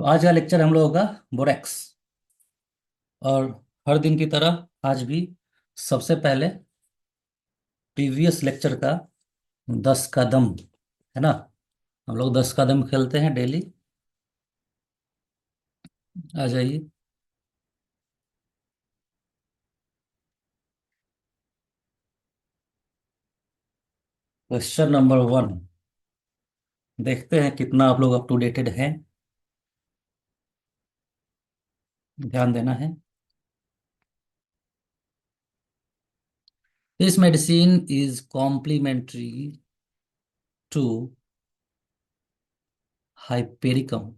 तो आज का लेक्चर हम लोगों का बोरेक्स। और हर दिन की तरह आज भी सबसे पहले प्रीवियस लेक्चर का 10 कदम है ना। हम लोग 10 कदम खेलते हैं डेली। आ जाइए। Question number 1। देखते हैं कितना आप लोग अप टू डेटेड हैं। ध्यान देना है। This medicine is complementary to hypericum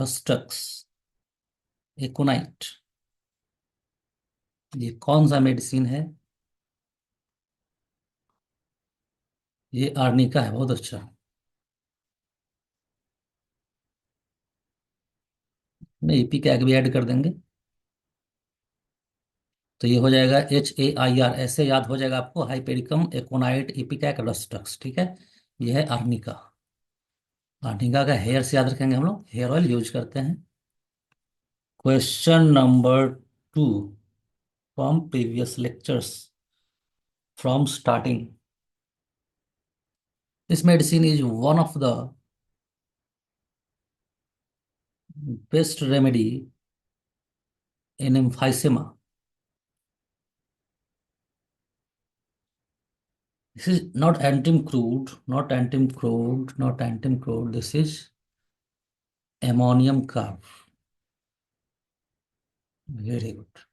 rhus tox aconite. ये कौन सा मेडिसिन है? ये आर्निका है। बहुत अच्छा। नहीं, ईपी कैग भी ऐड कर देंगे तो ये हो जाएगा HAIR। ऐसे याद हो जाएगा आपको। Hypericum aconite ipecac rhus tox. ठीक है। ये है आर्निका। आर्निका का हेयर से याद रखेंगे। हम लोग हेयर ऑयल यूज करते हैं। Question number 2 from previous lectures from starting. This medicine is one of the best remedy in emphysema. This is not antimcrude, not antimcrude, not antimcrude. This is ammonium carb. Very good.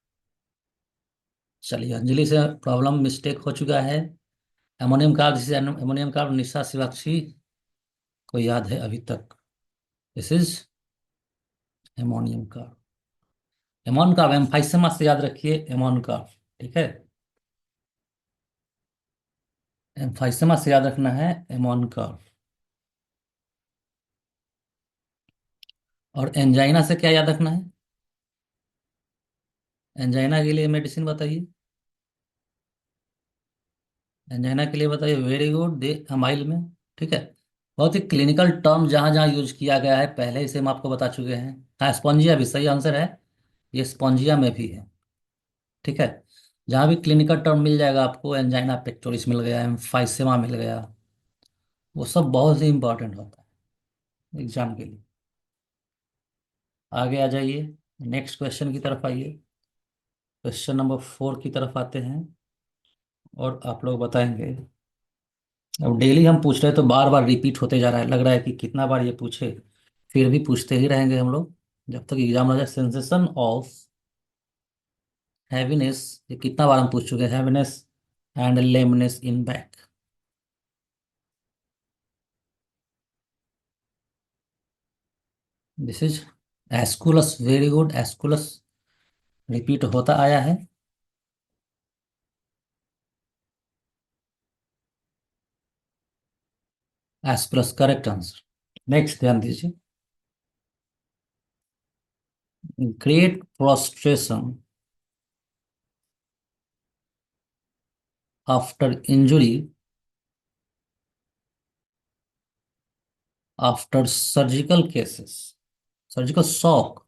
चलिए, अंजलि से problem mistake हो चुका है। Ammonium carb, जिसे ammonium carb Nisha Shivakshi को याद है अभी तक। This is ammonium carb. Ammon carb emphysema से याद रखिए। Ammon carb. ठीक है। एम्फाइसेमा से याद रखना है एमोन कार्ब। और एंजाइना से क्या याद रखना है? एंजाइना के लिए मेडिसिन बताइए। एंजाइना के लिए बताइए। Very good. दे अमाइल में। ठीक है। बहुत ही क्लिनिकल टर्म जहां जहां यूज किया गया है पहले ही से हम आपको बता चुके हैं। हाँ, स्पॉन्जिया भी सही आंसर है। ये स्पॉन्जिया में भी है। ठीक है। जहां भी क्लिनिकल टर्म मिल जाएगा आपको, एंजाइना पेक्टोरिस मिल गया, एम्फाइसेमा मिल गया, वो सब बहुत ही इंपॉर्टेंट होता है एग्जाम के लिए। आगे आ जाइए। नेक्स्ट क्वेश्चन की तरफ आइए। क्वेश्चन नंबर 4 की तरफ आते हैं। और आप लोग बताएंगे। अब डेली हम पूछ रहे हैं तो बार बार रिपीट होते जा रहा है। लग रहा है कि कितना बार ये पूछे, फिर भी पूछते ही रहेंगे हम लोग जब तक एग्जाम आ जाए। सेंसेशन ऑफ हैवीनेस, ये कितना बार हम पूछ चुके हैं। Heaviness and lameness in back. This is aesculus. Very good. Aesculus repeat होता आया है। Aesculus correct answer. नेक्स्ट ध्यान दीजिए। Great prostration after injury after surgical cases. Surgical shock.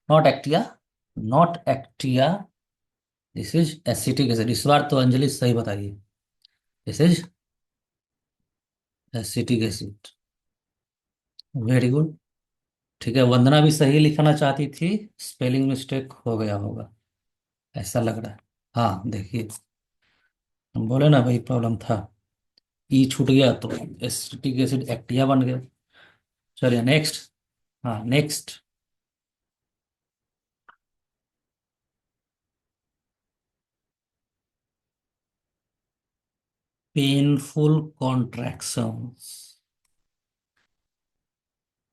Not actaea. Not actaea. This is acetic acid. इस बार तो अंजलि सही बताइए। This is acetic acid. Very good. ठीक है। वंदना भी सही लिखना चाहती थी, स्पेलिंग मिस्टेक हो गया होगा ऐसा लग रहा है। हाँ देखिए, हम बोले ना भाई प्रॉब्लम था। ई छूट गया तो एसिटिक एसिड एक्टिया बन गया। चलिए नेक्स्ट। हाँ next. Painful contractions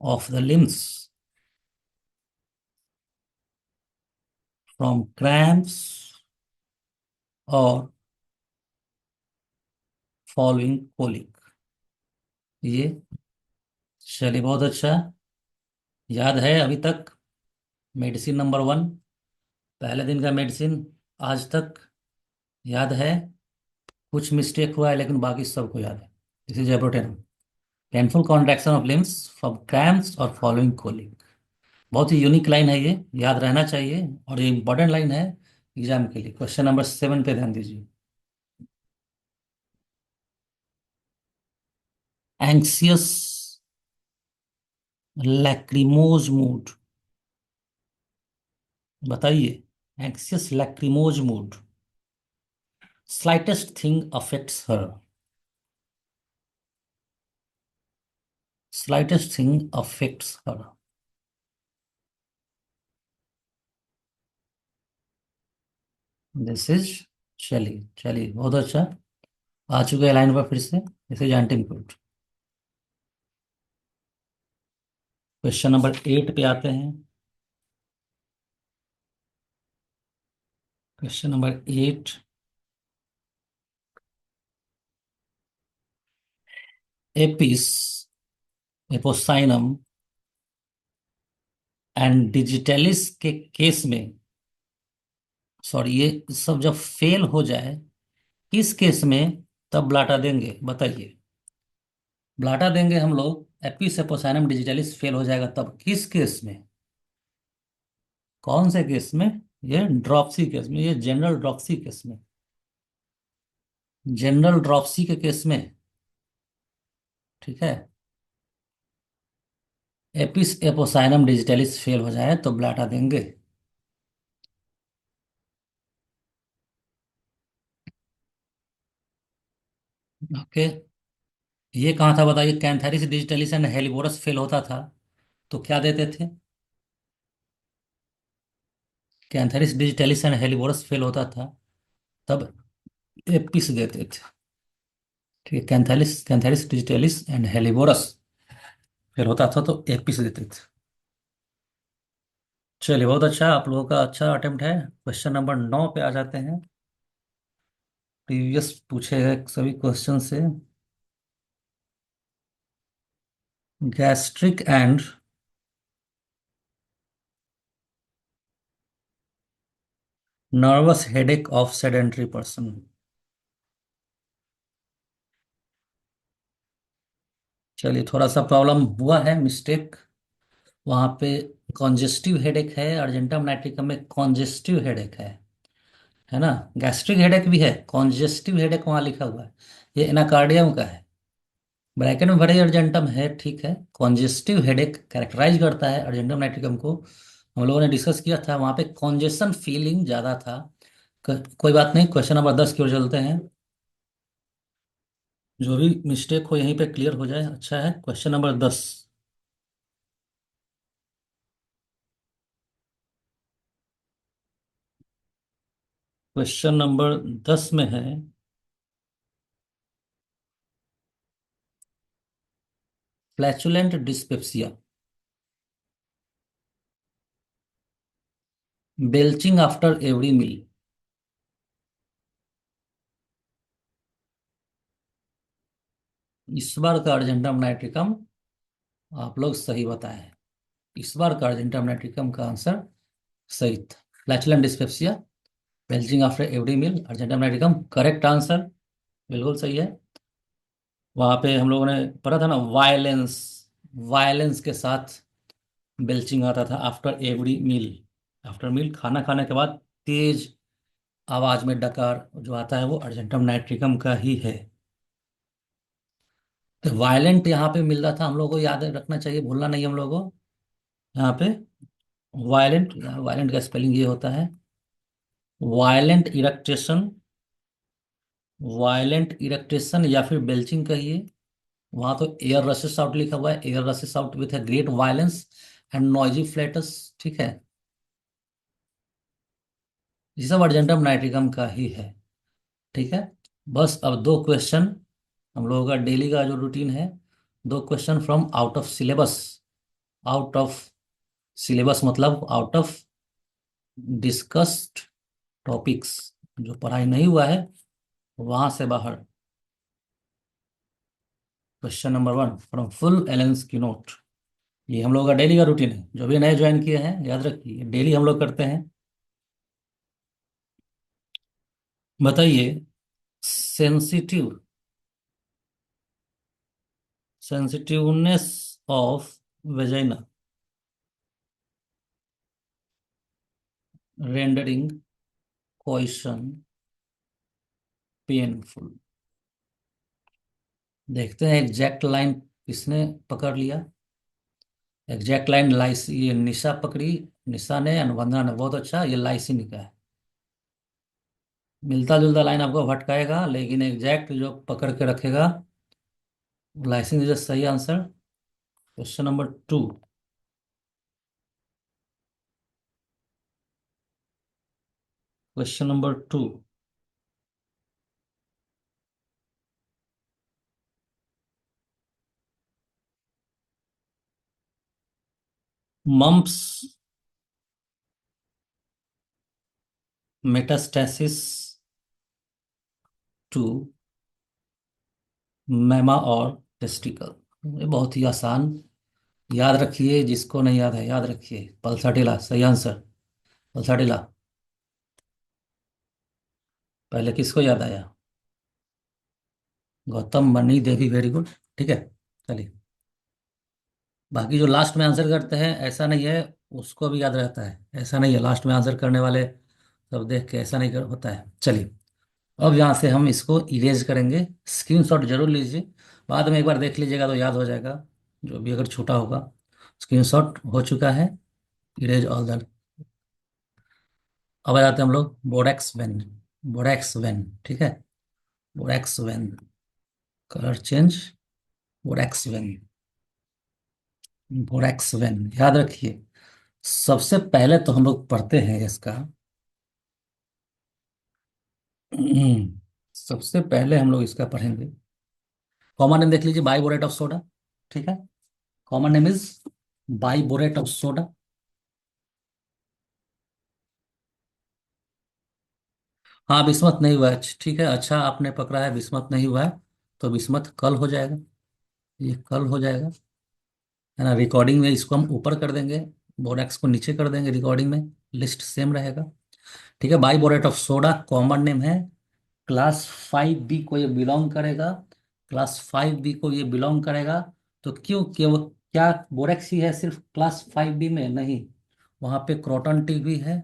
of the limbs from cramps और फॉलोइंग कोलिक। ये चलिए बहुत अच्छा। याद है अभी तक। मेडिसिन नंबर 1, पहले दिन का मेडिसिन आज तक याद है। कुछ मिस्टेक हुआ है लेकिन बाकी सबको याद है। This is abrotanum. Painful contraction of limbs from cramps और फॉलोइंग कोलिक। बहुत ही यूनिक लाइन है ये, याद रहना चाहिए, और ये इंपॉर्टेंट लाइन है एग्जाम के लिए। क्वेश्चन नंबर 7 पे ध्यान दीजिए। एंक्सियस लैक्रिमोज मूड, बताइए। Anxious lachrymose mood, slightest thing affects her, slightest thing affects her. This is, चलिए चलिए, बहुत अच्छा। आ चुके हैं लाइन पर फिर से, this is anti improved. Question number 8 पे आते हैं। Question number 8। Apis Apocynum and digitalis के केस में, सॉरी, ये सब जब फेल हो जाए, किस केस में तब ब्लाटा देंगे, बताइए। ब्लाटा देंगे हम लोग, एपिस एपोसाइनम डिजिटलिस फेल हो जाएगा तब, किस केस में, कौन से केस में? ये ड्रॉप्सी केस में, ये जनरल ड्रॉप्सी केस में, जनरल ड्रॉप्सी के केस में। ठीक है, एपिस एपोसाइनम डिजिटलिस फेल हो जाए तो ब्लाटा देंगे। ओके। ये कहाँ था बताइए? कैंथारिस डिजिटलिस एंड हेलिबोरस फेल होता था तो क्या देते थे? कैंथारिस डिजिटलिस एंड हेलिबोरस फेल होता था तब एपिस देते थे। ठीक है, कैंथालिस कैंथारिस डिजिटलिस एंड हेलिबोरस फेल होता था तो एपिस देते थे। चलिए, बहुत अच्छा, आप लोगों का अच्छा अटेम्प्ट है। क्वेश्चन नंबर 9 पे आ जाते हैं। प्रीवियस पूछे गए सभी क्वेश्चन से। Gastric and nervous headache of sedentary person. चलिए, थोड़ा सा प्रॉब्लम हुआ है, मिस्टेक वहाँ पे। कॉन्जेस्टिव हेडेक है, अर्जेंटम नाइट्रिकम में कॉन्जेस्टिव हेडेक है ना। गैस्ट्रिक हेडेक भी है, कॉन्जेस्टिव हेडेक वहाँ लिखा हुआ है, ये एनाकार्डियम का है। ब्रैकेट में भरे अर्जेंटम है, ठीक है। कॉन्जेस्टिव हेडेक कैरेक्टराइज करता है अर्जेंटम नाइट्रिकम को। हम लोगों ने डिस्कस किया था, वहाँ पे कॉन्जेशन फीलिंग ज़्यादा था। कोई बात नहीं, क्वेश्चन नंबर 10 की ओर चलते हैं। जो भी मिस्टेक हो यहीं पे क्लियर हो जाए, अच्छा है। Question number 10। क्वेश्चन नंबर 10 में है, flatulent dyspepsia, belching after every meal. इस बार का अर्जेंटम नाइट्रिकम आप लोग सही बताएं। इस बार का अर्जेंटम नाइट्रिकम का आंसर सही था, flatulent dyspepsia, belching after every meal, argentum nitricum correct answer, बिल्कुल सही है। वहां पे हम लोगों ने पढ़ा था ना, वायलेंस, वायलेंस के साथ बेल्चिंग आता था after every meal. After meal, खाना खाने के बाद तेज आवाज में डकार जो आता है वो अर्जेंटम नाइट्रिकम का ही है। तो वायलेंट यहाँ पे मिल रहा था, हम लोगों को याद रखना चाहिए, भूलना नहीं हम लोगों को। यहाँ पे वायलेंट, वायलेंट का स्पेलिंग ये होता है, वायलेंट इरेक्टेशन, वायलेंट इरेक्टेशन या फिर बेल्चिंग कहिए। वहां तो एयर रशेस आउट लिखा हुआ है, air rashes out with a great violence and noisy flats. ठीक है, ये सब अर्जेंटम नाइट्रिकम का ही है। ठीक है, बस अब दो क्वेश्चन, हम लोगों का डेली का जो रूटीन है, दो question from out of syllabus. Out of syllabus मतलब आउट ऑफ डिस्कस्ड टॉपिक्स, जो पढ़ाई नहीं हुआ है वहां से बाहर। क्वेश्चन नंबर 1 फ्रॉम फुल एलेंस की नोट। ये हम लोगों का डेली का रूटीन है, जो भी नए ज्वाइन किए हैं याद रखिए, डेली हम लोग करते हैं। बताइए, sensitive sensitiveness of vagina rendering question painful. देखते हैं एग्जैक्ट लाइन किसने पकड़ लिया। एग्जैक्ट लाइन लाइस ये निशा पकड़ी। निशा ने अनुबंधना ने, बहुत अच्छा, ये लाइसिन का है। मिलता जुलता लाइन आपको भटकाएगा, लेकिन एग्जैक्ट जो पकड़ के रखेगा लाइसिन इज सही answer. Question number 2। Question number 2। Mumps metastasis to mamma और टेस्टिकल। ये बहुत ही आसान, याद रखिए, जिसको नहीं याद है याद रखिए। पल्साटिला सही आंसर। पल्साटिला। पहले किसको याद आया? गौतम मणि देवी, वेरी गुड। ठीक है, चलिए। बाकी जो लास्ट में आंसर करते हैं ऐसा नहीं है, उसको भी याद रहता है, ऐसा नहीं है लास्ट में आंसर करने वाले सब देख के ऐसा नहीं होता है। चलिए, अब यहाँ से हम इसको इरेज करेंगे। स्क्रीनशॉट जरूर लीजिए, बाद में एक बार देख लीजिएगा तो याद हो जाएगा, जो भी अगर छूटा होगा। स्क्रीनशॉट हो चुका है। Erase all the. अब आ जाते हैं हम लोग बोरेक्स वेन। बोरेक्स वेन, ठीक है। Borax when, colour change. Borax when. Borax when याद रखिए। सबसे पहले तो हम लोग पढ़ते हैं इसका। सबसे पहले हम लोग इसका पढ़ेंगे। कॉमन नेम देख लीजिए, बाइबोरेट ऑफ सोडा। ठीक है, common name is biborate of soda. हाँ, बिस्मत नहीं हुआ है, ठीक है, अच्छा आपने पकड़ा है, बिस्मत नहीं हुआ है। तो बिस्मत कल हो जाएगा, ये कल हो जाएगा, है ना। रिकॉर्डिंग में इसको हम ऊपर कर देंगे, बोरेक्स को नीचे कर देंगे, रिकॉर्डिंग में लिस्ट सेम रहेगा। ठीक है, बाइबोरेट ऑफ सोडा कॉमन नेम है। क्लास 5B को ये बिलोंग करेगा। क्लास 5B को ये बिलोंग करेगा। तो क्यों, कि वो क्या बोरेक्स ही है सिर्फ क्लास 5B में? नहीं, वहाँ पे क्रोटन टी भी है,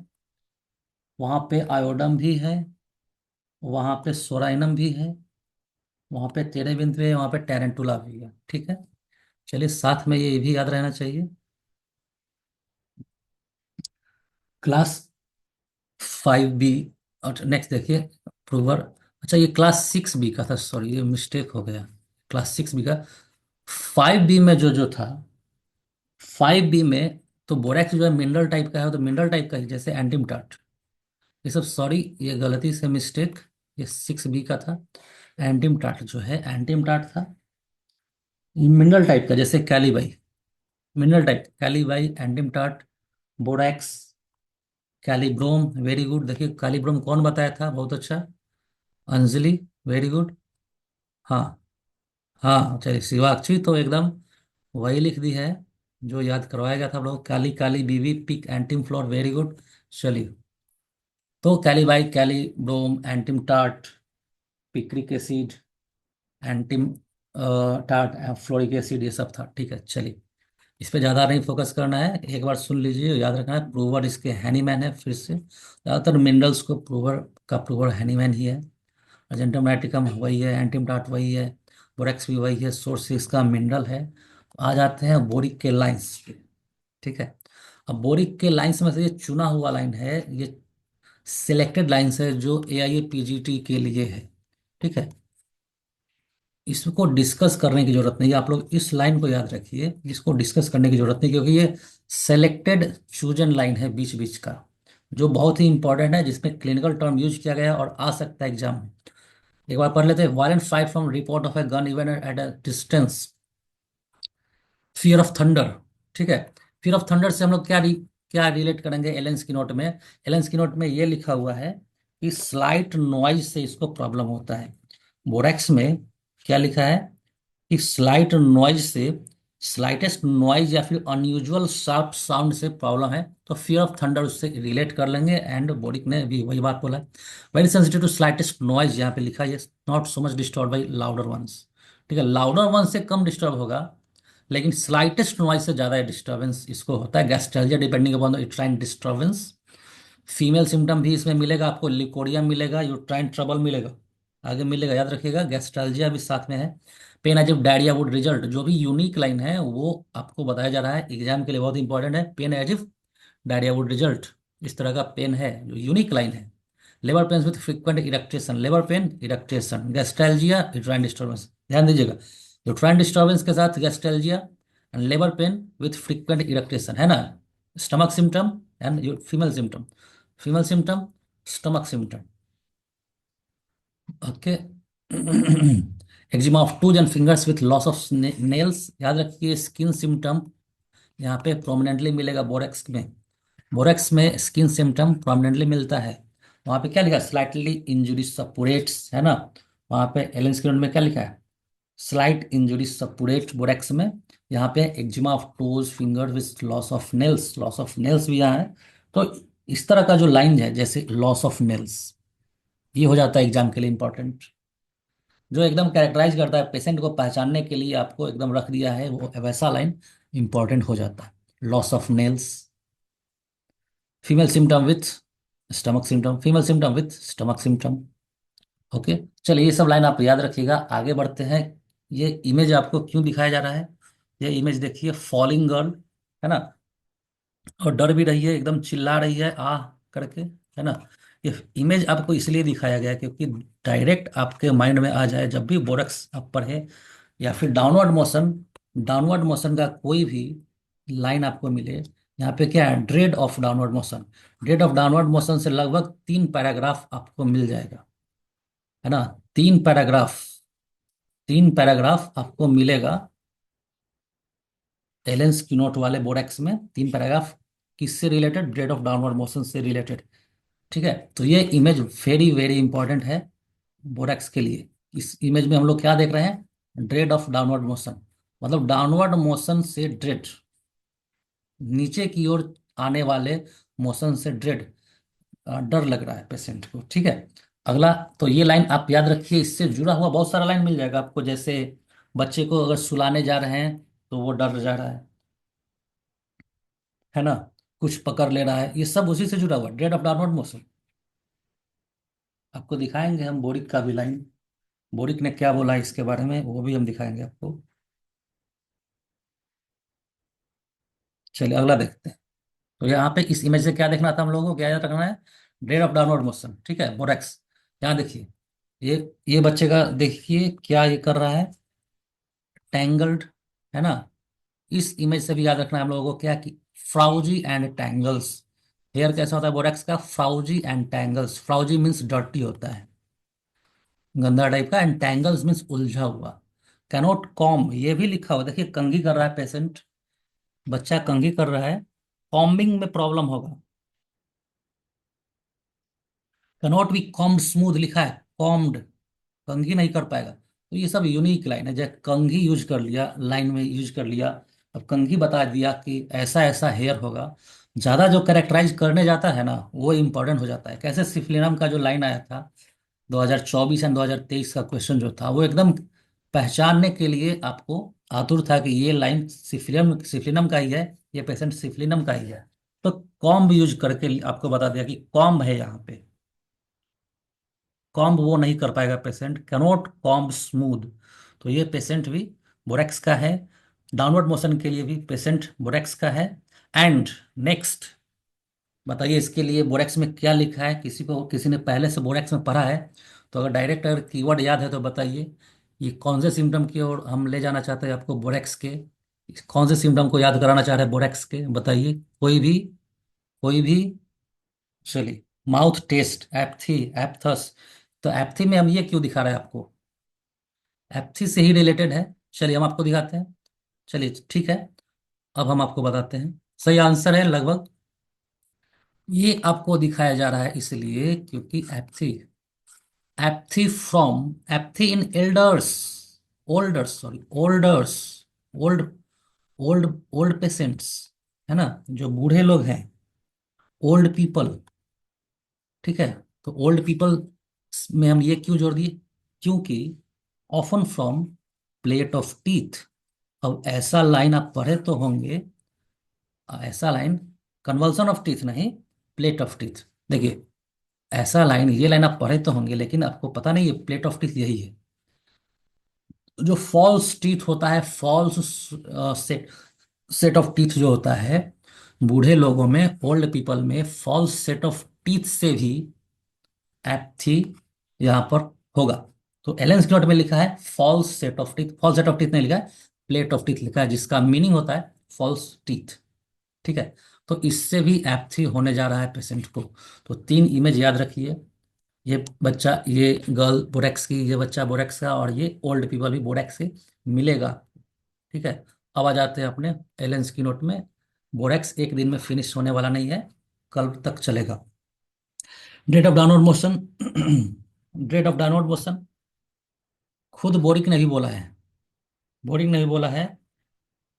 वहाँ पे आयोडम भी है, वहाँ पे सोराइनम भी है, वहाँ पे तेरेबिंद भी है, वहाँ पे टेरेंटुला भी है। ठीक है, चलिए साथ में ये भी याद रहना चाहिए। Class 5B। और नेक्स्ट देखिए, प्रूवर। अच्छा, ये क्लास 6B का था, सॉरी ये मिस्टेक हो गया। क्लास 6B का 5B में जो जो था, 5B में तो बोरैक्स जो है मिनरल टाइप का है, तो मिनरल टाइप का ही, जैसे एंटीमटाट, ये सब, सॉरी ये गलती से मिस्टेक, ये 6B का था। एंटीमटाट जो है, एंटीमटाट था मिनरल टाइप का, जैसे kali bi, mineral type kali bi, antim tart, borax, kali brom, very good. देखिए कैलिब्रोम कौन बताया था, बहुत अच्छा, अंजलि, वेरी गुड। हाँ, हाँ चलिए, शिवाक्षी तो एकदम वही लिख दी है जो याद करवाया गया था हम लोग। Kali kali bi, pic antim fluor, very good. चलिए, तो kali bi, kali brom, antim tart, picric acid, antim tart, fluoric acid, ये सब था। ठीक है, चलिए, इस पे ज़्यादा नहीं फोकस करना है, एक बार सुन लीजिए, याद रखना है। प्रूवर इसके हैनीमैन है, फिर से ज़्यादातर मिनरल्स को प्रूवर का प्रूवर हैनीमैन ही है। अर्जेंटम नाइट्रिकम वही है, एंटीम टार्ट वही है, बोरेक्स भी वही है, सोर्स इसका मिनरल है। आ जाते हैं बोरिक के लाइंस पे। ठीक है, अब बोरिक के लाइंस में से ये चुना हुआ लाइन है, ये सिलेक्टेड लाइंस है जो AIA PGT के लिए है। ठीक है, इसको डिस्कस करने की जरूरत नहीं है, आप लोग इस लाइन को याद रखिए, इसको डिस्कस करने की जरूरत नहीं, क्योंकि ये सेलेक्टेड चूजन लाइन है बीच बीच का, जो बहुत ही इंपॉर्टेंट है, जिसमें क्लिनिकल टर्म यूज किया गया है और आ सकता है एग्जाम में। एक बार पढ़ लेते हैं। Violent fight from report of a gun even at a distance, fear of thunder. ठीक है, फियर ऑफ थंडर से हम लोग क्या रिलेट करेंगे एलेंस की नोट में? एलेंस की नोट में ये लिखा हुआ है कि स्लाइट नॉइज से इसको प्रॉब्लम होता है। बोरेक्स में क्या लिखा है कि स्लाइट नॉइज से, स्लाइटेस्ट नॉइज या फिर अनयूजुअल शार्प साउंड से प्रॉब्लम है, तो फियर ऑफ थंडर उससे रिलेट कर लेंगे। एंड बोरिक ने भी वही बात बोला है, very sensitive to slightest noise, यहाँ पे लिखा है, not so much disturb by louder ones. ठीक है, लाउडर वन से कम डिस्टर्ब होगा, लेकिन स्लाइटेस्ट नॉइज से ज़्यादा डिस्टर्बेंस इसको होता है gastralgia, depending upon the uterine disturbance. Female symptom भी इसमें मिलेगा आपको, लिकोडियम मिलेगा, यूट्राइन ट्रबल मिलेगा, आगे मिलेगा, याद रखिएगा, गैस्ट्रल्जिया भी साथ में है। Pain as if diarrhoea would result, जो भी यूनिक लाइन है वो आपको बताया जा रहा है, एग्जाम के लिए बहुत इंपॉर्टेंट है। Pain as if diarrhoea would result, इस तरह का पेन है जो यूनिक लाइन है। Labour pain with frequent eructation, labour pain eructation, gastralgia uterine disturbance, ध्यान दीजिएगा, यूट्राइन डिस्टर्बेंस के साथ gastralgia and labour pain with frequent eructation, है ना। Stomach symptom and female symptom, female symptom, stomach symptom, okay. Eczema of toes and fingers with loss of nails, याद रखिए, skin symptom यहाँ पे प्रोमिनेंटली मिलेगा borax में, बोरेक्स में skin symptom prominently मिलता है। वहाँ पे क्या लिखा है, स्लाइटली इंजुरी सपुरेट्स, है ना। वहाँ पे एलन स्क्रीन में क्या लिखा है, स्लाइट इंजुरी सपुरेट बोरेक्स में। यहाँ पे eczema of toes finger with loss of nails, loss of nails भी यहाँ है। तो इस तरह का जो लाइन है, जैसे लॉस ऑफ नेल्स, ये हो जाता है एग्जाम के लिए इंपॉर्टेंट, जो एकदम कैरेक्टराइज करता है पेशेंट को, पहचानने के लिए आपको एकदम रख दिया है, वो वैसा लाइन इंपॉर्टेंट हो जाता है। Loss of nails, female symptom with stomach symptom, female symptom with stomach symptom, okay. चलिए ये सब लाइन आप याद रखिएगा, आगे बढ़ते हैं। ये इमेज आपको क्यों दिखाया जा रहा है, ये इमेज देखिए, फॉलिंग गर्ल, है ना, और डर भी रही है, एकदम चिल्ला रही है आह करके, है ना। ये इमेज आपको इसलिए दिखाया गया है क्योंकि डायरेक्ट आपके माइंड में आ जाए, जब भी बोरक्स आप पढ़े या फिर डाउनवर्ड मोशन, डाउनवर्ड मोशन का कोई भी लाइन आपको मिले, यहाँ पे क्या है, dread of downward motion, dread of downward motion से लगभग 3 पैराग्राफ आपको मिल जाएगा, है ना। 3 पैराग्राफ, 3 पैराग्राफ आपको मिलेगा एलेंस की नोट वाले बोरेक्स में, 3 पैराग्राफ किससे related, dread of downward motion से रिलेटेड, ठीक है। तो ये इमेज वेरी वेरी इंपॉर्टेंट है बोरेक्स के लिए। इस इमेज में हम लोग क्या देख रहे हैं, ड्रेड ऑफ डाउनवर्ड मोशन, मतलब डाउनवर्ड मोशन से ड्रेड, नीचे की ओर आने वाले मोशन से ड्रेड, डर लग रहा है पेशेंट को, ठीक है। अगला, तो ये लाइन आप याद रखिए, इससे जुड़ा हुआ बहुत सारा लाइन मिल जाएगा आपको, जैसे बच्चे को अगर सुलाने जा रहे हैं तो वो डर जा रहा है ना, कुछ पकड़ ले रहा है, ये सब उसी से जुड़ा हुआ, ड्रेड ऑफ डाउनवर्ड मोशन। आपको दिखाएंगे हम बोरिक का भी लाइन, बोरिक ने क्या बोला इसके बारे में वो भी हम दिखाएंगे आपको। चलिए अगला देखते हैं। तो यहाँ पे इस इमेज से क्या देखना था हम लोगों को, क्या याद रखना है, ड्रेड ऑफ डाउनवर्ड मोशन, ठीक है, बोरेक्स। यहाँ देखिए, ये ये बच्चे का देखिए क्या ये कर रहा है, टैंगल्ड, है ना। इस इमेज से भी याद रखना है हम लोगों को क्या, कि फ्राउजी एंड टैंगल्स, हेयर कैसा होता है बोरेक्स का, फ्राउजी एंड टैंगल्स, फ्राउजी मीन्स डर्टी होता है, गंदा टाइप का, एंड टैंगल्स मीन्स उलझा हुआ। कैनोट कॉम्ब, ये भी लिखा हुआ, देखिए कंघी कर रहा है पेशेंट, बच्चा कंघी कर रहा है, कॉम्बिंग में प्रॉब्लम होगा, कैनोट बी कॉम्ड स्मूथ लिखा है, कॉम्ड, कंघी नहीं कर पाएगा। तो ये सब यूनिक लाइन है, जैसे कंघी यूज कर लिया, लाइन में यूज कर लिया, अब कंघी बता दिया कि ऐसा ऐसा हेयर होगा, ज्यादा जो कैरेक्टराइज करने जाता है ना वो इंपॉर्टेंट हो जाता है। कैसे सिफलिनम का जो लाइन आया था 2024 एंड 2023 का क्वेश्चन जो था, वो एकदम पहचानने के लिए आपको आतुर था कि ये लाइन सिफलिनम सिफलिनम का ही है, ये पेशेंट सिफलिनम का ही है। तो कॉम्ब यूज करके आपको बता दिया कि कॉम्ब है यहाँ पे, कॉम्ब वो नहीं कर पाएगा पेशेंट, कैनोट कॉम्ब स्मूथ। तो ये पेशेंट भी बोरेक्स का है, डाउनवर्ड मोशन के लिए भी पेशेंट बोरेक्स का है। एंड नेक्स्ट बताइए, इसके लिए बोरेक्स में क्या लिखा है, किसी को किसी ने पहले से बोरेक्स में पढ़ा है तो अगर डायरेक्ट अगर कीवर्ड याद है तो बताइए, ये कौन से सिम्टम की ओर हम ले जाना चाहते हैं आपको बोरेक्स के, कौन से सिम्टम को याद कराना चाह रहे हैं बोरेक्स के, बताइए, कोई भी, कोई भी। चलिए, माउथ टेस्ट, एप्थी, एप्थस, तो एप्थी में हम ये क्यों दिखा रहे हैं आपको, एप्थी से ही रिलेटेड है, चलिए हम आपको दिखाते हैं। चलिए ठीक है, अब हम आपको बताते हैं, सही आंसर है लगभग, ये आपको दिखाया जा रहा है इसलिए क्योंकि aphthae, aphthae from, aphthae in elders, olders sorry olders, old, old patients, है ना, जो बूढ़े लोग हैं, ओल्ड पीपल, ठीक है। तो ओल्ड पीपल में हम ये क्यों जोड़ दिए, क्योंकि often from plate of teeth. अब ऐसा लाइन आप पढ़े तो होंगे, ऐसा लाइन, कन्वल्सन ऑफ टीथ नहीं, प्लेट ऑफ टीथ। देखिए, ऐसा लाइन, ये लाइन आप पढ़े तो होंगे, लेकिन आपको पता नहीं ये प्लेट ऑफ टीथ यही है। जो फॉल्स टीथ होता है, false set set of teeth जो होता है, बूढ़े लोगों में, ओल्ड पीपल में फॉल्स सेट ऑफ टीथ से भी एप्थी यहाँ पर होगा। तो एलेंस नोट में लिखा है false set of teeth, false set of teeth नहीं लिखा है, प्लेट ऑफ टीथ लिखा है, जिसका मीनिंग होता है फॉल्स टीथ। ठीक है। तो इससे भी एप्थी होने जा रहा है पेशेंट को। तो तीन इमेज याद रखिए, ये बच्चा, ये गर्ल बोरेक्स की, ये बच्चा बोरेक्स का, और ये ओल्ड पीपल भी बोरेक्स से मिलेगा। ठीक है। अब आ जाते हैं अपने एलेंस की नोट में। बोरेक्स एक दिन में फिनिश होने वाला नहीं है, कल तक चलेगा। Rate of downward motion, rate of downward motion खुद बोरिक ने भी बोला है, बोरिक ने भी बोला है,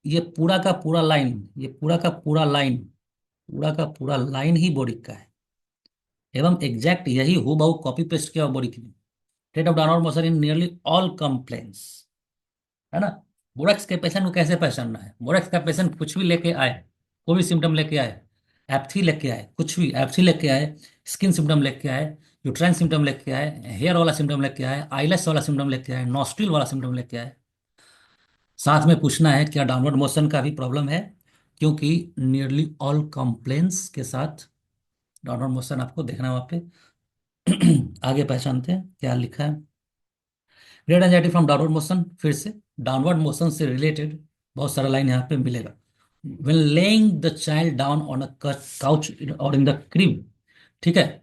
ये पूरा का पूरा लाइन, ये पूरा का पूरा लाइन, पूरा का पूरा लाइन ही बोरिक का है, एवं एग्जैक्ट यही हूबहू कॉपी पेस्ट किया हुआ बोरिक ने। Rate of downward motion in nearly all complaints, है ना। बोरेक्स के पेशेंट को कैसे पहचानना है? बोरेक्स का पेशेंट कुछ भी लेके आए, कोई भी सिम्टम लेके आए, एप्थी लेके आए, कुछ भी एप्थी लेके आए, स्किन सिम्टम लेके आए, यूट्राइन सिम्टम लेके आए, हेयर वाला सिम्टम लेके आए, आईलेस वाला सिम्टम लेके आए, नॉस्ट्रिल वाला सिम्टम लेके आए, साथ में पूछना है क्या डाउनवर्ड मोशन का भी प्रॉब्लम है, क्योंकि नियरली ऑल कंप्लेंट्स के साथ डाउनवर्ड मोशन आपको देखना है वहाँ पे। आगे पहचानते हैं क्या लिखा है। Great anxiety from downward motion, फिर से डाउनवर्ड मोशन से रिलेटेड बहुत सारा लाइन यहाँ पे मिलेगा। when laying the child down on a couch और in the crib, ठीक है,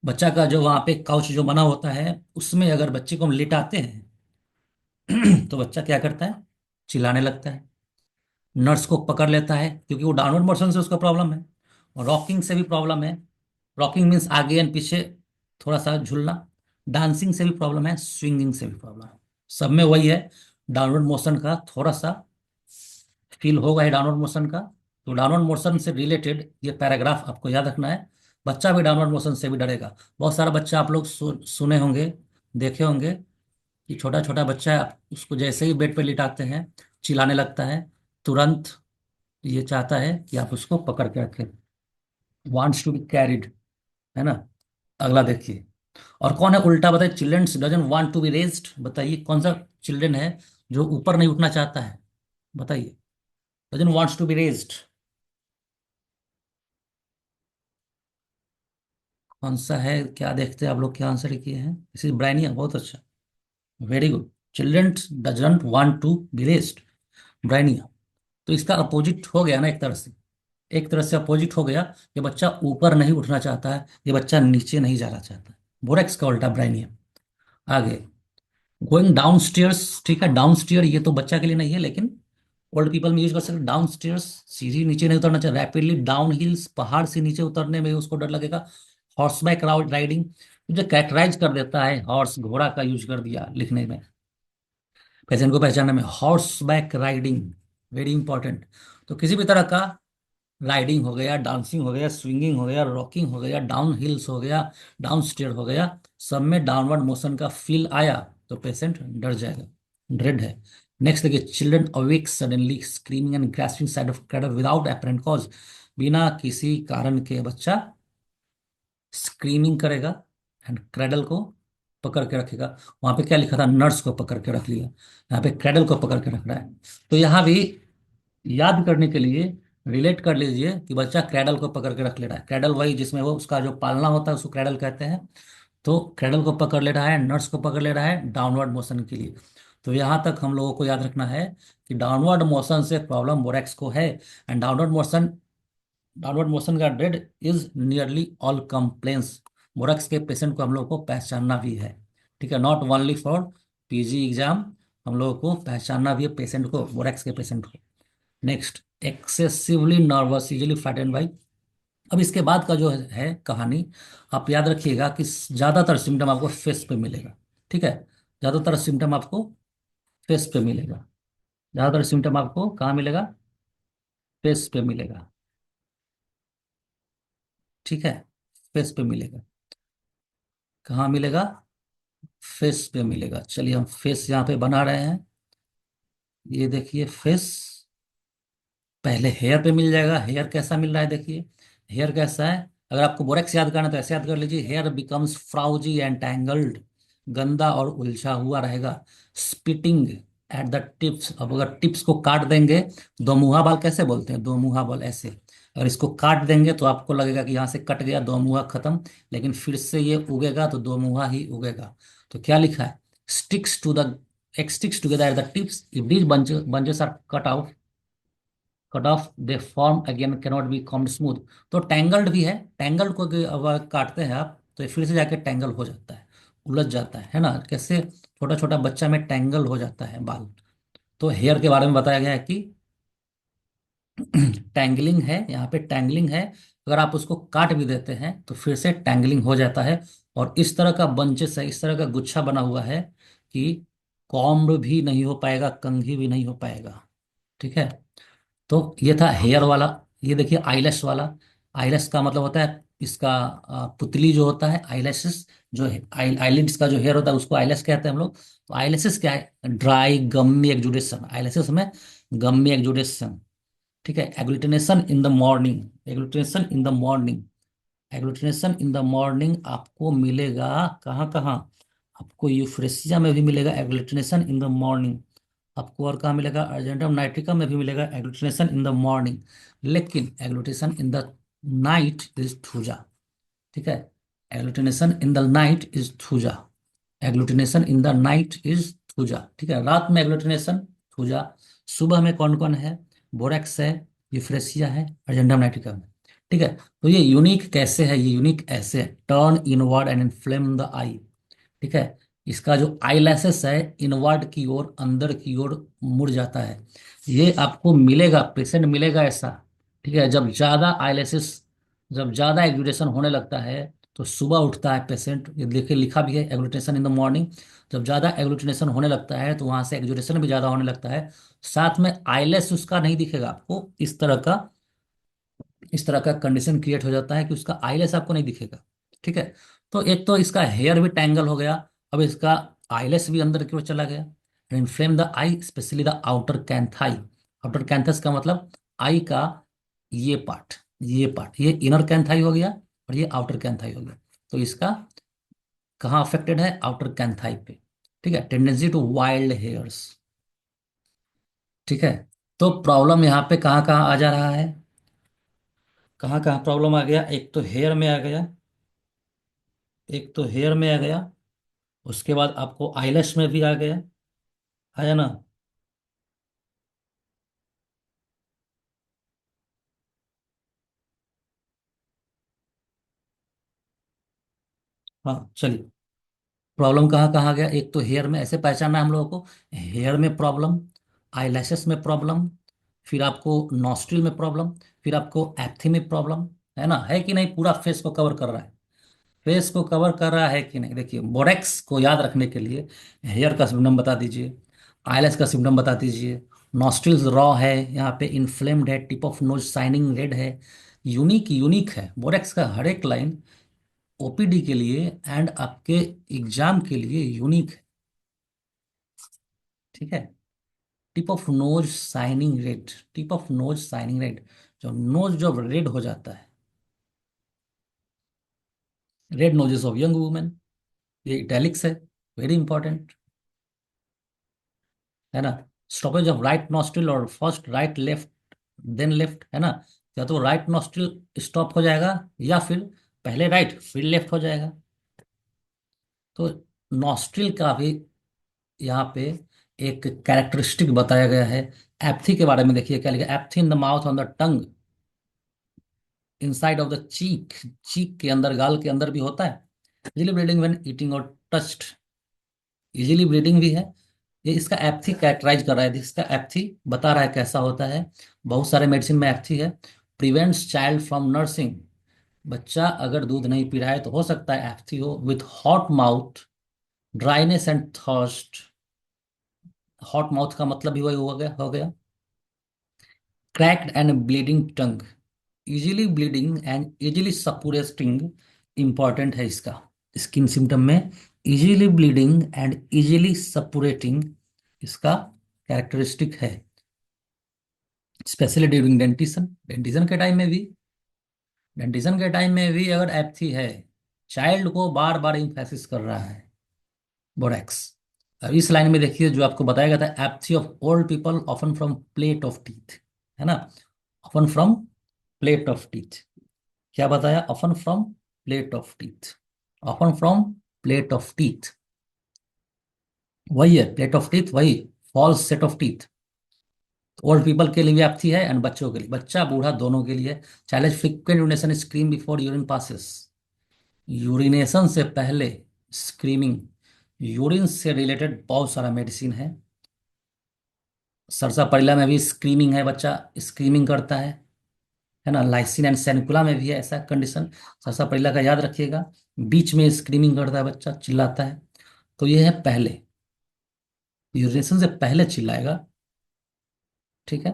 बच्चा का जो वहाँ पे काउच जो बना होता है, उसमें अगर बच्चे को हम लिटाते हैं तो बच्चा क्या करता है? चिल्लाने लगता है, नर्स को पकड़ लेता है, क्योंकि वो डाउनवर्ड मोशन से उसका प्रॉब्लम है, और रॉकिंग से भी प्रॉब्लम है। रॉकिंग मीन्स आगे एंड पीछे थोड़ा सा झूलना, डांसिंग से भी प्रॉब्लम है, स्विंगिंग से भी प्रॉब्लम है, सब में वही है, डाउनवर्ड मोशन का थोड़ा सा फील होगा ही डाउनवर्ड मोशन का। तो डाउनवर्ड मोशन से रिलेटेड ये पैराग्राफ आपको याद रखना है। बच्चा भी डाउनवर्ड मोशन से भी डरेगा। बहुत सारा बच्चा आप लोग सुने होंगे, देखे होंगे कि छोटा छोटा बच्चा है, आप उसको जैसे ही बेड पे लिटाते हैं चिल्लाने लगता है, तुरंत ये चाहता है कि आप उसको पकड़ के रखें, वांट्स टू बी कैरिड, है ना। अगला देखिए, और कौन है उल्टा, बताइए, childrens doesn't want to be raised, बताइए कौन सा चिल्ड्रन है जो ऊपर नहीं उठना चाहता है, बताइए, doesn't wants to be raised, कौन सा है? क्या देखते हैं आप लोग, क्या आंसर किए हैं? इसी ब्राइनिया, बहुत अच्छा, very good. Children doesn't want to be raised, Bryonia. तो इसका अपोजिट हो गया ना, एक तरह से, एक तरह से अपोजिट हो गया। ये बच्चा ऊपर नहीं उठना चाहता है, ये बच्चा नीचे नहीं जाना चाहता है, बोरेक्स का उल्टा ब्राइनिया। आगे, गोइंग डाउन स्टेयर्स, ठीक है, डाउन स्टेयर ये तो बच्चा के लिए नहीं है, लेकिन ओल्ड पीपल में यूज कर सकते। डाउन स्टेयर्स, सीढ़ी नीचे नहीं उतरना चाहिए, रैपिडली डाउन हिल्स, पहाड़ से नीचे उतरने में उसको डर लगेगा। हॉर्स बैक राइडिंग, जो कैटराइज कर देता है, हॉर्स घोड़ा का यूज कर दिया लिखने में, पेशेंट को पहचानने में, horse back riding, very important. तो किसी भी तरह का राइडिंग हो गया, डांसिंग हो गया, स्विंगिंग हो गया, रॉकिंग हो गया, डाउन हिल्स हो गया, डाउन स्टेयर हो गया, सब में डाउनवर्ड मोशन का फील आया तो पेशेंट डर जाएगा, ड्रेड है। नेक्स्ट देखिए, children awake suddenly screaming and grasping side of cradle without apparent cause, बिना किसी कारण के बच्चा स्क्रीमिंग करेगा एंड क्रैडल को पकड़ के रखेगा। वहां पे क्या लिखा था? नर्स को पकड़ के रख लिया, यहाँ पे क्रैडल को पकड़ के रख रहा है। तो यहाँ भी याद करने के लिए रिलेट कर लीजिए कि बच्चा क्रैडल को पकड़ के रख ले रहा है, क्रैडल वही जिसमें वो उसका जो पालना होता है उसको क्रैडल कहते हैं। तो क्रैडल को पकड़ ले रहा है, नर्स को पकड़ ले रहा है डाउनवर्ड मोशन के लिए। तो यहाँ तक हम लोगों को याद रखना है कि डाउनवर्ड मोशन से प्रॉब्लम बोरेक्स को है, एंड डाउनवर्ड मोशन का dread is nearly all complaints. Borax के पेशेंट को हम लोग को पहचानना भी है, ठीक है, not only for PG exam, हम लोगों को पहचानना भी है पेशेंट को, बोरेक्स के पेशेंट को। Next, excessively nervous easily frightened by. अब इसके बाद का जो है कहानी, आप याद रखिएगा कि ज्यादातर सिम्टम आपको फेस पे मिलेगा, ठीक है, ज्यादातर सिम्टम आपको फेस पे मिलेगा, ज्यादातर सिम्टम आपको कहाँ मिलेगा? फेस पे मिलेगा, ठीक है, फेस पे मिलेगा। कहाँ मिलेगा? फेस पे मिलेगा। चलिए हम फेस यहाँ पे बना रहे हैं, ये देखिए फेस, पहले हेयर पे मिल जाएगा। हेयर कैसा मिल रहा है देखिए, हेयर कैसा है। अगर आपको बोरेक्स याद करना है तो ऐसे याद कर लीजिए, हेयर बिकम्स फ्राउजी एंड टैंगल्ड, गंदा और उलझा हुआ रहेगा। स्पिटिंग एट द टिप्स, अब अगर टिप्स को काट देंगे, दो मुहा बाल कैसे बोलते हैं, दो मुहा बाल ऐसे, अगर इसको काट देंगे तो आपको लगेगा कि यहाँ से कट गया, दो मुहा खत्म, लेकिन फिर से ये उगेगा तो दो मुहा ही उगेगा। तो क्या लिखा है, स्टिक्स टू द, एक sticks together at the tips, if these bunches are cut off they form again cannot be combed smooth. तो टैंगल्ड भी है, टैंगल्ड को अगर काटते हैं आप तो ये फिर से जाके टैंगल हो जाता है, उलझ जाता है ना, कैसे छोटा छोटा बच्चा में टैंगल हो जाता है बाल। तो हेयर के बारे में बताया गया है कि टैंगलिंग है, यहाँ पे टैंगलिंग है, अगर आप उसको काट भी देते हैं तो फिर से टैंगलिंग हो जाता है। और इस तरह का बंचेस है, इस तरह का गुच्छा बना हुआ है कि कॉम्ब भी नहीं हो पाएगा, कंघी भी नहीं हो पाएगा। ठीक है, तो ये था हेयर वाला। ये देखिए आईलैश वाला, आईलैश का मतलब होता है इसका पुतली जो होता है, आईलैशेस जो है, आईलिड्स का जो हेयर होता है उसको आईलैश कहते हैं हम लोग। तो आईलैशेस क्या है, ड्राई गम्मी एक्जुडेशन, आईलैशेस में गम्मी एक्जुडेशन। ठीक है, agglutination in the morning, agglutination in the morning, agglutination in the morning आपको मिलेगा कहाँ कहाँ, आपको यूफ्रेसिया में भी मिलेगा एग्लूटिनेशन इन द मॉर्निंग, आपको और कहाँ मिलेगा, अर्जेंटम नाइट्रिका में भी मिलेगा एग्लूटिनेशन इन द मॉर्निंग, लेकिन agglutination in the night is thuja. ठीक है, agglutination in the night is thuja, agglutination in the night is thuja. ठीक है, रात में एग्लूटिनेशन थूजा, सुबह में कौन कौन है, बोरेक्स है, यूफ्रेसिया है, अर्जेंटम नाइट्रिका में। ठीक है, तो ये यूनिक कैसे है, ये यूनिक ऐसे है, turn inward and inflame the eye. ठीक है, इसका जो आईलैशेस है इनवर्ड की ओर, अंदर की ओर मुड़ जाता है। ये आपको मिलेगा, पेशेंट मिलेगा ऐसा। ठीक है, जब ज्यादा आईलैशेस, जब ज्यादा एग्जुडेशन होने लगता है तो सुबह उठता है पेशेंट, ये देखिए लिखा भी है एग्लूटिनेशन इन द मॉर्निंग। जब ज्यादा एग्लूटिनेशन होने लगता है तो वहां से एग्जुडेशन भी ज्यादा होने लगता है, साथ में आईलैश उसका नहीं दिखेगा आपको, इस तरह का, इस तरह का कंडीशन क्रिएट हो जाता है कि उसका आईलेस आपको नहीं दिखेगा। ठीक है, तो एक तो इसका हेयर भी टैंगल हो गया, अब इसका आईलेस भी अंदर की ओर चला गया। Inflame the eye specially the outer canthi, outer canthus का मतलब आई का ये पार्ट, ये पार्ट, ये इनर कैंथाई हो गया और ये आउटर कैंथाई हो गया। तो इसका कहाँ अफेक्टेड है, आउटर कैंथाई पे। ठीक है, टेंडेंसी टू वाइल्ड हेयर्स। ठीक है, तो प्रॉब्लम यहाँ पे कहाँ कहाँ आ जा रहा है, कहाँ कहाँ प्रॉब्लम आ गया, एक तो हेयर में आ गया, एक तो हेयर में आ गया, उसके बाद आपको आईलैश में भी आ गया, आया ना। हाँ चलिए, प्रॉब्लम कहाँ कहाँ आ गया, एक तो हेयर में, ऐसे पहचानना है हम लोगों को, हेयर में प्रॉब्लम, आईलैशेस में प्रॉब्लम, फिर आपको नॉस्ट्रिल में प्रॉब्लम, फिर आपको एप्थी में प्रॉब्लम, है ना, है कि नहीं, पूरा फेस को कवर कर रहा है, फेस को कवर कर रहा है कि नहीं। देखिए बोरेक्स को याद रखने के लिए हेयर का सिम्टम बता दीजिए, आईलैश का सिम्टम बता दीजिए, नॉस्ट्रिल्स रॉ है, यहाँ पे इन्फ्लेम्ड है, tip of nose shining red है। यूनिक यूनिक है बोरेक्स का हर एक लाइन, ओपीडी के लिए एंड आपके एग्जाम के लिए यूनिक है। ठीक है, tip of nose shining red, tip of nose shining red, जो नोज जब रेड हो जाता है, red noses of young women, ये इटैलिक्स है, वेरी इंपॉर्टेंट, है ना। स्टॉपेज ऑफ राइट नॉस्ट्रिल और first right left then left, है ना, या तो राइट नॉस्ट्रिल स्टॉप हो जाएगा या फिर पहले राइट फिर लेफ्ट हो जाएगा। तो नॉस्ट्रिल का भी यहाँ पे एक कैरेक्टरिस्टिक बताया गया है। एप्थी के बारे में देखिए क्या लिखा, aphthae in the mouth on the tongue inside of the cheek, cheek के अंदर, गाल के अंदर भी होता है। इजिली ब्लीडिंग व्हेन ईटिंग और टच्ड, इजीली ब्लीडिंग भी है। ये इसका एप्थी कैरेक्टराइज कर रहा है, इसका एप्थी बता रहा है कैसा होता है। बहुत सारे मेडिसिन में एप्थी है। प्रिवेंट्स चाइल्ड फ्रॉम नर्सिंग, बच्चा अगर दूध नहीं पी रहा है तो हो सकता है एप्थी हो। With hot mouth, dryness and thirst, hot mouth का मतलब भी वही हो गया। Cracked and bleeding tongue, easily bleeding and easily suppurating, important है इसका स्किन सिम्टम में, easily bleeding and easily suppurating इसका कैरेक्टरिस्टिक है, स्पेशली ड्यूरिंग डेंटिशन। डेंटिशन के टाइम में भी अगर एप्थी है, चाइल्ड को बार बार इम्फेसिस कर रहा है बोरैक्स। अब इस लाइन में देखिए जो आपको बताया गया था, aphthae of old people often from plate of teeth, है ना, often from plate of teeth. क्या बताया? Often from plate of teeth, often from plate of teeth, वही है प्लेट ऑफ टीथ, वही false set of teeth. Old people के लिए भी एप्थी है एंड बच्चों के लिए, बच्चा बूढ़ा दोनों के लिए। Child frequent urination scream before urine passes, urination से पहले स्क्रीमिंग, यूरिन से रिलेटेड बहुत सारा मेडिसिन है। सरसा परिला में भी स्क्रीमिंग है, बच्चा स्क्रीमिंग करता है ना। लाइसिन एंड सेनिकुला में भी है ऐसा कंडीशन, सरसा परिला का याद रखिएगा। बीच में स्क्रीमिंग करता है बच्चा, चिल्लाता है। तो ये है पहले, यूरिनेशन से पहले चिल्लाएगा, ठीक है।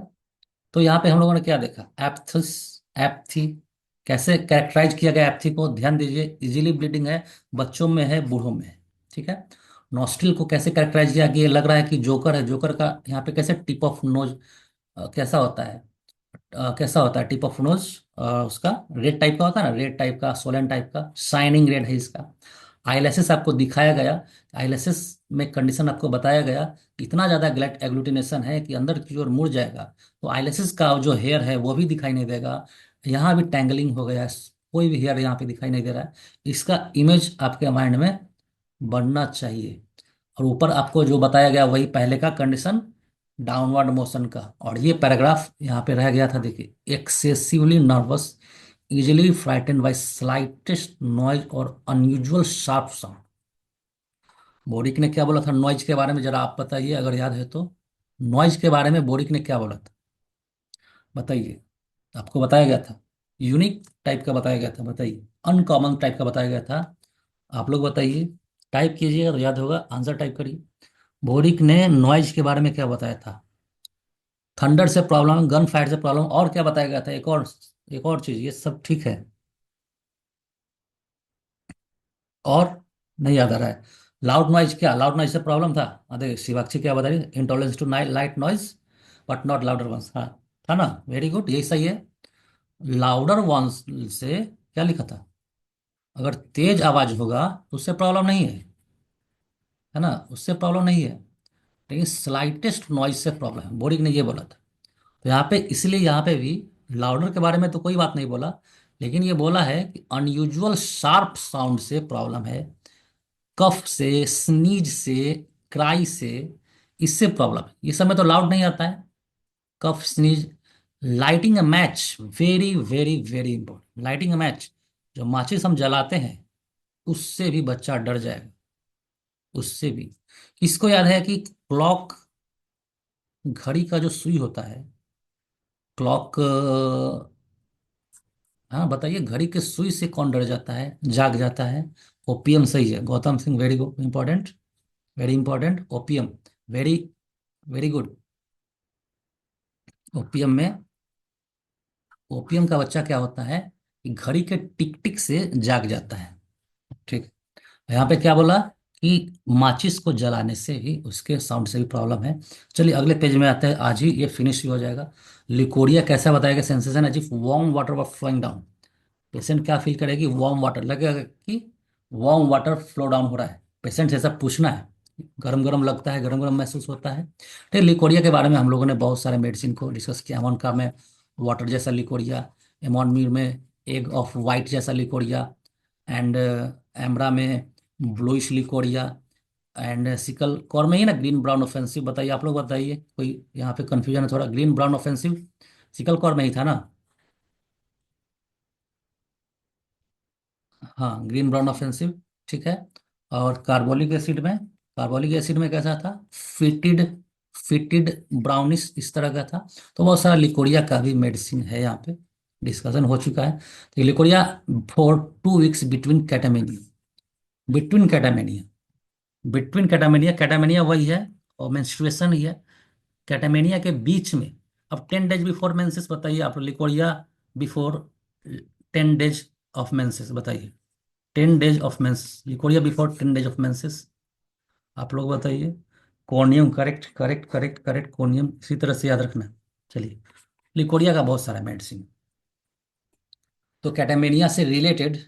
तो यहाँ पे हम लोगों ने क्या देखा? एप्थस, एप्थी कैसे कैरेक्टराइज किया गया? एप्थी को ध्यान दीजिए, इजीली ब्लीडिंग है, बच्चों में है, बूढ़ों में है, ठीक है। नॉस्ट्रिल को कैसे कैरेक्टराइज किया गया? लग रहा है कि जोकर है, जोकर का यहाँ पे कैसे टिप ऑफ नोज कैसा होता है? कैसा होता है टिप ऑफ नोज? उसका रेड टाइप का होता है ना, रेड टाइप का, सोलन टाइप का, शाइनिंग रेड है इसका। आईलेसेस आपको दिखाया गया, आईलेसेस में कंडीशन आपको बताया गया, इतना ज्यादा ग्लैट एग्लूटिनेशन है कि अंदर की ओर मुड़ जाएगा, तो आईलेसेस का जो हेयर है वो भी दिखाई नहीं देगा। यहाँ भी टैंगलिंग हो गया है, कोई भी हेयर यहाँ पे दिखाई नहीं दे रहा है। इसका इमेज आपके माइंड में बनना चाहिए। और ऊपर आपको जो बताया गया वही पहले का कंडीशन, डाउनवर्ड मोशन का। और ये पैराग्राफ यहाँ पे रह गया था, देखिए, excessively nervous, easily frightened by slightest noise और अनयूजुअल शार्प साउंड। बोरिक ने क्या बोला था नॉइज के बारे में, जरा आप बताइए अगर याद है तो। नॉइज के बारे में बोरिक ने क्या बोला था, बताइए। आपको बताया गया था यूनिक टाइप का बताया गया था, बताइए। अनकॉमन टाइप का बताया गया था, आप लोग बताइए। टाइप कीजिए अगर याद होगा, आंसर टाइप करिए। बोरिक ने नॉइज के बारे में क्या बताया था? थंडर से प्रॉब्लम, गन फायर से प्रॉब्लम, और क्या बताया गया था? एक और चीज, ये सब ठीक है, और नहीं याद आ रहा है। लाउड नॉइज, क्या लाउड नॉइज से प्रॉब्लम था? अरे शिवाक्षी क्या बता रही? Intolerance to light noise but not louder ones, हाँ, था ना, वेरी गुड, यही सही है। लाउडर वंस से क्या लिखा था? अगर तेज आवाज होगा तो उससे प्रॉब्लम नहीं है ना, उससे प्रॉब्लम नहीं है। लेकिन स्लाइटेस्ट नॉइज से प्रॉब्लम है, बोरिक ने ये बोला था। तो यहाँ पे इसलिए यहाँ पे भी लाउडर के बारे में तो कोई बात नहीं बोला, लेकिन ये बोला है कि अनयूजुअल शार्प साउंड से प्रॉब्लम है, कफ से, स्नीज से, क्राई से, इससे प्रॉब्लम है। ये सब में तो लाउड नहीं आता है, cough, sneeze. Lighting a match, very very very important, lighting a match, जो माचिस हम जलाते हैं उससे भी बच्चा डर जाएगा, उससे भी। किसको याद है कि क्लॉक, घड़ी का जो सुई होता है, क्लॉक, हाँ बताइए, घड़ी के सुई से कौन डर जाता है, जाग जाता है? ओपीएम सही है, Gautam Singh, very good, important, very important, OPM, very very good. OPM में, ओपीएम का बच्चा क्या होता है कि घड़ी के टिक टिक से जाग जाता है, ठीक। यहाँ पे क्या बोला कि माचिस को जलाने से ही, उसके साउंड से भी प्रॉब्लम है। चलिए अगले पेज में आते हैं, आज ही ये फिनिश भी हो जाएगा। लिकोरिया कैसा बताएगा? Sensation as if warm water were flowing down, patient क्या फील करेगी? वार्म वाटर लगेगा कि वार्म वाटर फ्लो डाउन हो रहा है, पेशेंट से ऐसा पूछना है। गरम गरम लगता है, गरम गरम महसूस होता है। ठीक, लिकोरिया के बारे में हम लोगों ने बहुत सारे मेडिसिन को डिस्कस किया। एमॉन का में वाटर जैसा लिकोरिया, एमॉन मीर में एग ऑफ वाइट जैसा लिकोरिया, एंड एम्ब्रा में ब्लूइश लिकोरिया, एंड सिकल कॉर में ही ना ग्रीन ब्राउन ऑफेंसिव। बताइए आप लोग, बताइए, कोई यहाँ पे कंफ्यूजन है थोड़ा? ग्रीन ब्राउन ऑफेंसिव सिकल कॉर में ही था ना? हाँ, ग्रीन ब्राउन ऑफेंसिव, ठीक है। और कार्बोलिक एसिड में, कार्बोलिक एसिड में कैसा था? फिटिड, फिटिड ब्राउनिश इस तरह का था। तो बहुत सारा लिकोरिया का भी मेडिसिन है, यहाँ पे डिस्कशन हो चुका है। तो leucorrhoea for 2 weeks between catamenia, between catamenia, between catamenia, catamenia वही है और मेंस्ट्रुएशन ही है, कैटामेनिया के बीच में। अब 10 डेज बिफोर मेंसेस, बताइए आप, leucorrhoea before 10 days of menses, बताइए। 10 days of menses, leucorrhoea before 10 days of menses, आप लोग बताइए। Corneum, correct correct correct correct, corneum इसी तरह से याद रखना। चलिए, लिकोरिया का बहुत सारा मेडिसिन। तो कैटामेनिया से रिलेटेड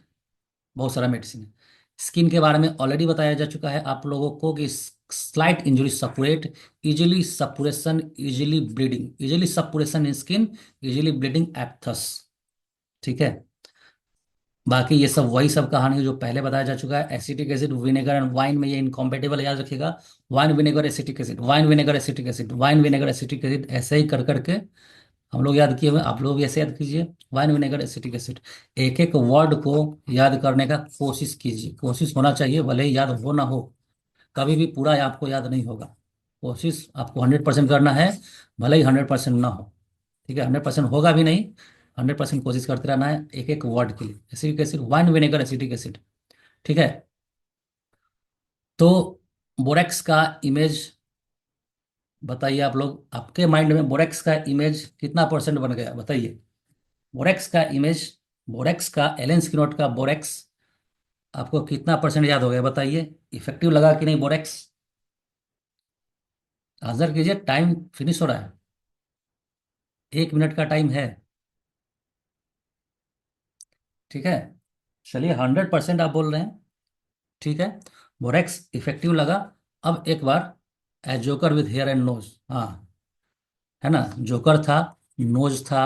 बहुत सारा मेडिसिन है। स्किन के बारे में ऑलरेडी बताया जा चुका है आप लोगों को कि slight injury suppurate, easily suppuration, easily bleeding, easily suppuration in skin, easily bleeding aphthous. ठीक है। बाकी ये सब वही सब कहानी है जो पहले बताया जा चुका है। Acetic acid, vinegar and wine में ये इनकॉम्पेटेबल, याद रखिएगा। Wine vinegar acetic acid, wine vinegar acetic acid, wine vinegar acetic acid, ऐसे ही कर करके हम लोग याद किए हुए, आप लोग भी ऐसे याद कीजिए। वाइन विनेगर एसिटिक एसिड, एक एक वर्ड को याद करने का कोशिश कीजिए। कोशिश होना चाहिए, भले ही याद हो ना हो, कभी भी पूरा आपको याद नहीं होगा। कोशिश आपको 100% करना है, भले ही 100% ना हो। ठीक है, 100% होगा भी नहीं, 100% कोशिश करते रहना है एक एक वर्ड के लिए। Acidic acid, wine vinegar acidic acid. ठीक है। तो बोरेक्स का इमेज बताइए आप लोग, आपके माइंड में बोरेक्स का इमेज कितना परसेंट बन गया बताइए। बोरेक्स का इमेज, बोरेक्स का, एलन स्किनोट का बोरेक्स आपको कितना परसेंट याद हो गया बताइए। इफेक्टिव लगा कि नहीं बोरेक्स? आंसर कीजिए, टाइम फिनिश हो रहा है। 1 मिनट का टाइम है। ठीक है। चलिए, 100% आप बोल रहे हैं। ठीक है। बोरेक्स इफेक्टिव लगा। अब एक बार, a joker with hair and nose, हाँ, है ना, जोकर था, नोज था,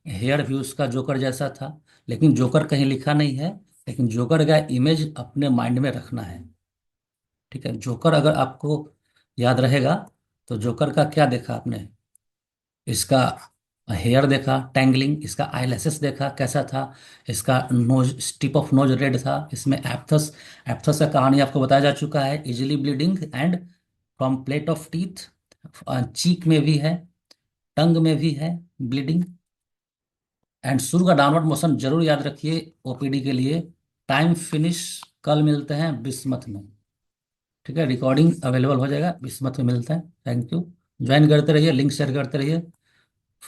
हेयर भी उसका जोकर जैसा था, लेकिन जोकर कहीं लिखा नहीं है। लेकिन जोकर का इमेज अपने माइंड में रखना है। ठीक है, जोकर अगर आपको याद रहेगा, तो जोकर का क्या देखा आपने? इसका हेयर देखा टैंगलिंग, इसका आईलैशेस देखा कैसा था, इसका nose, tip of nose red था, इसमें एप्थस, एप्थस का कहानी आपको बताया जा चुका है, easily bleeding and from plate of teeth, cheek में भी है, टंग में भी है ब्लीडिंग। एंड शुरू का डाउनवर्ड मोशन जरूर याद रखिए ओपीडी के लिए। टाइम फिनिश, कल मिलते हैं बिस्मथ में। ठीक है, रिकॉर्डिंग अवेलेबल हो जाएगा, बिस्मथ में मिलते हैं। Thank you. ज्वाइन करते रहिए, लिंक शेयर करते रहिए।